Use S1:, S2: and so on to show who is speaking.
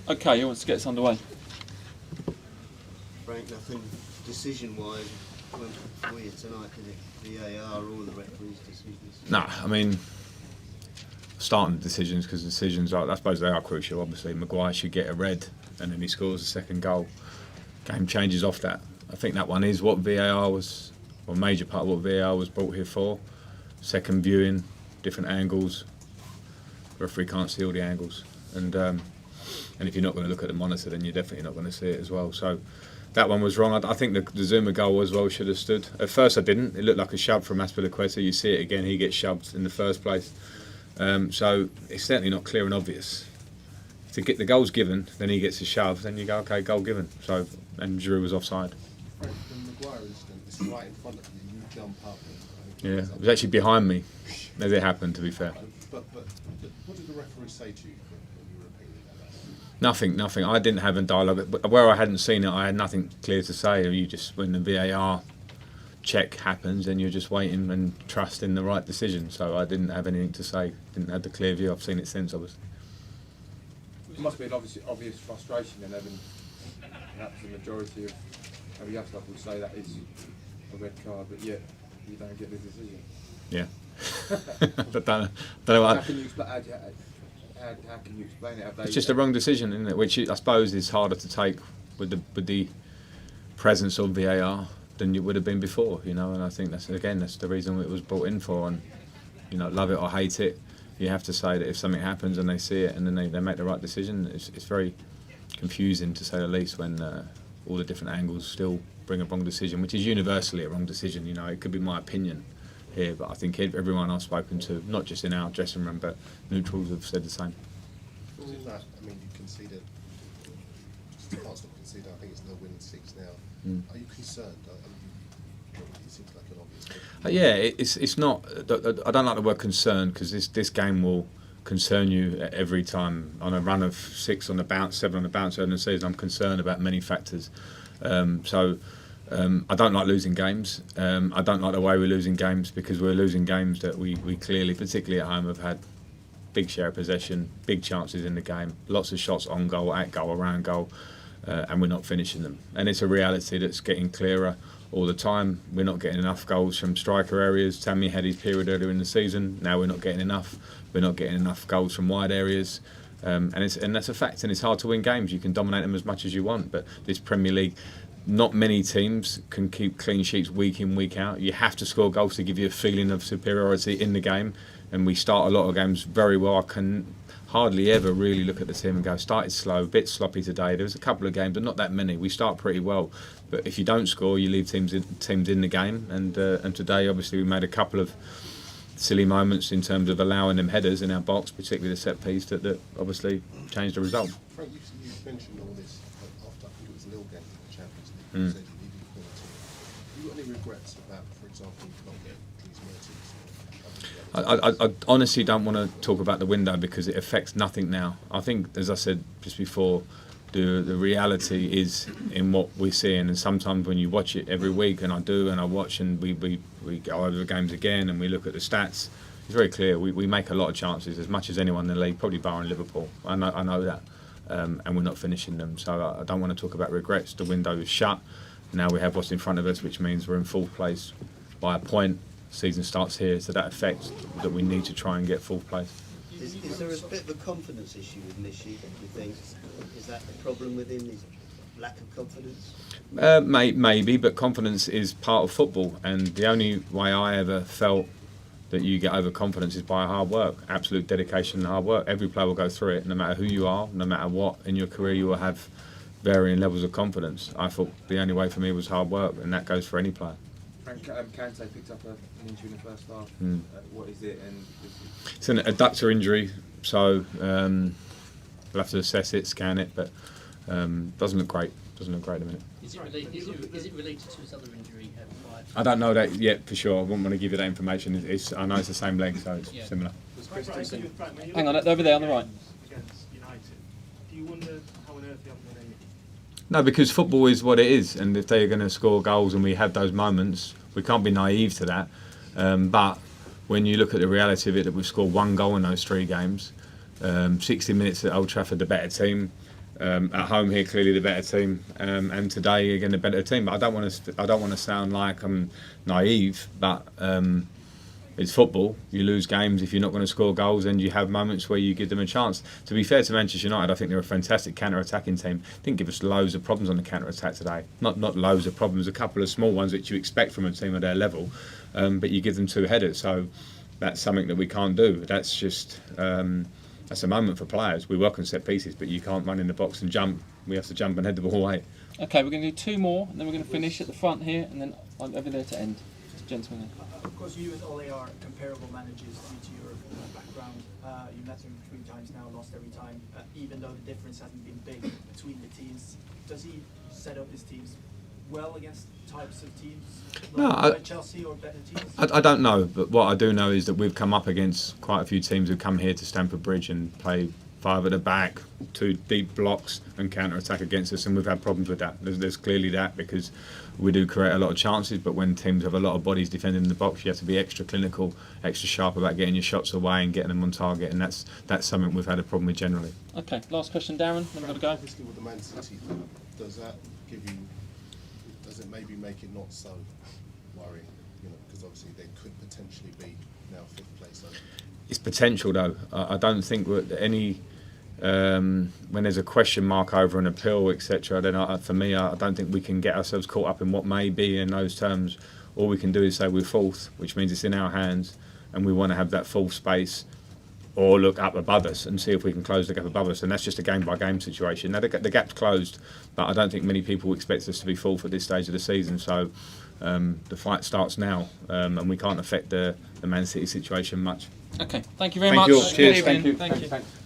S1: Okay, who wants to get us underway?
S2: Frank, nothing decision-wise went for you tonight, did it? VAR or the referee's decisions?
S3: No, I mean, starting decisions, because decisions are, I suppose they are crucial. Obviously, Maguire should get a red, and then he scores a second goal. Game changes off that. I think that one is what VAR was, or a major part of what VAR was brought here for. Second viewing, different angles. The referee can't see all the angles, and if you're not going to look at the monitor, then you're definitely not going to see it as well. So that one was wrong. I think the Zuma goal as well should have stood. At first I didn't. It looked like a shove from Azpilicueta. You see it again, he gets shoved in the first place. So it's certainly not clear and obvious. To get the goals given, then he gets a shove, then you go, okay, goal given. So, and Giroud was offside.
S4: Frank, the Maguire incident, it's right in front of you, you jump up.
S3: Yeah, it was actually behind me as it happened, to be fair.
S4: But what did the referee say to you when you were appealing that?
S3: Nothing. I didn't have a dialogue. But where I hadn't seen it, I had nothing clear to say. You just, when the VAR check happens, then you're just waiting and trusting the right decision. So I didn't have anything to say. Didn't have the clear view. I've seen it since, obviously.
S5: It must be an obvious frustration then, having perhaps the majority of young stuff would say that is a red card, but yet you don't get the decision.
S3: Yeah. But don't know what.
S5: How can you explain it?
S3: It's just a wrong decision, isn't it? Which I suppose is harder to take with the presence of VAR than it would have been before, you know. And I think that's the reason it was brought in for. And you know, love it or hate it, you have to say that if something happens and they see it and then they make the right decision, it's very confusing to say the least when all the different angles still bring a wrong decision, which is universally a wrong decision. You know, it could be my opinion here, but I think everyone I've spoken to, not just in our dressing room, but neutrals have said the same.
S4: Well, that, I mean, you conceded, just can't stop conceding. I think it's no winning 6 now. Are you concerned? It seems like an obvious thing.
S3: Yeah, it's not. I don't like the word concern, because this game will concern you every time. On a run of 6 on the bounce, 7 on the bounce early in the season, I'm concerned about many factors. I don't like losing games. I don't like the way we're losing games, because we're losing games that we clearly, particularly at home, have had big share of possession, big chances in the game, lots of shots on goal, at goal, around goal, and we're not finishing them. And it's a reality that's getting clearer all the time. We're not getting enough goals from striker areas. Tammy had his period earlier in the season. Now we're not getting enough. We're not getting enough goals from wide areas. And that's a fact, and it's hard to win games. You can dominate them as much as you want, but this Premier League, not many teams can keep clean sheets week in, week out. You have to score goals to give you a feeling of superiority in the game, and we start a lot of games very well. I can hardly ever really look at the team and go, started slow, a bit sloppy today. There was a couple of games, but not that many. We start pretty well, but if you don't score, you leave teams in the game. And today, obviously, we made a couple of silly moments in terms of allowing them headers in our box, particularly the set piece, that obviously changed the result.
S4: Frank, you mentioned all this after, I think it was Lille game in the Champions League. You said you needed quality. Have you got any regrets about, for example, not getting Dries Mertens?
S3: I honestly don't want to talk about the window, because it affects nothing now. I think, as I said just before, the reality is in what we're seeing, and sometimes when you watch it every week, and I do, and I watch, and we go over the games again, and we look at the stats, it's very clear we make a lot of chances, as much as anyone in the league, probably barring Liverpool. I know that, and we're not finishing them. So I don't want to talk about regrets. The window is shut. Now we have what's in front of us, which means we're in fourth place by a point. Season starts here, so that affects that we need to try and get fourth place.
S2: Is there a bit of a confidence issue with Michi, do you think? Is that the problem with him, is lack of confidence?
S3: Maybe, but confidence is part of football, and the only way I ever felt that you get overconfidence is by hard work, absolute dedication and hard work. Every player will go through it, no matter who you are, no matter what in your career, you will have varying levels of confidence. I thought the only way for me was hard work, and that goes for any player.
S5: Frank, Kante picked up an injury in the first half. What is it? And
S3: it's an adductor injury, so we'll have to assess it, scan it, but doesn't look great. doesn't look great at the minute.
S6: Is it related to his other injury?
S3: I don't know that yet for sure. I wouldn't want to give you that information. I know it's the same leg, so it's similar.
S1: Hang on, over there on the right.
S7: Against United, do you wonder how on earth you haven't won any?
S3: No, because football is what it is, and if they're going to score goals and we have those moments, we can't be naive to that. But when you look at the reality of it, that we've scored 1 goal in those 3 games, 60 minutes at Old Trafford, the better team. At home here, clearly the better team, and today again the better team. But I don't want to sound like I'm naive, but it's football. You lose games if you're not going to score goals, and you have moments where you give them a chance. To be fair to Manchester United, I think they're a fantastic counter-attacking team. Didn't give us loads of problems on the counter-attack today. Not loads of problems, a couple of small ones which you expect from a team of their level, but you give them 2 headers. So that's something that we can't do. That's just. That's a moment for players. We work on set pieces, but you can't run in the box and jump. We have to jump and head the ball away.
S1: Okay, we're going to do 2 more, and then we're going to finish at the front here, and then I'm over there to end. Gentlemen.
S8: Of course, you and Ole are comparable managers due to your background. You met him 3 times now, lost every time. Even though the difference hasn't been big between the teams, does he set up his teams well against types of teams like Chelsea or better teams?
S3: I don't know, but what I do know is that we've come up against quite a few teams who come here to Stamford Bridge and play 5 at the back, 2 deep blocks and counter-attack against us, and we've had problems with that. There's clearly that, because we do create a lot of chances, but when teams have a lot of bodies defending the box, you have to be extra clinical, extra sharp about getting your shots away and getting them on target, and that's something we've had a problem with generally.
S1: Okay, last question, Darren, then we've got to go.
S4: Obviously with the Man City thing, does that give you, does it maybe make it not so worrying? You know, because obviously they could potentially be now 5th place over.
S3: It's potential though. I don't think any when there's a question mark over an appeal, etc. Then for me, I don't think we can get ourselves caught up in what may be in those terms. All we can do is say we're 4th, which means it's in our hands, and we want to have that 4th space, or look up above us and see if we can close the gap above us. And that's just a game-by-game situation. Now the gap's closed, but I don't think many people expect us to be 4th at this stage of the season. So the fight starts now, and we can't affect the Man City situation much.
S1: Okay, thank you very
S3: Thank
S1: much.
S3: you all. Cheers.
S1: Good evening.
S3: Thank you.
S1: Thank you.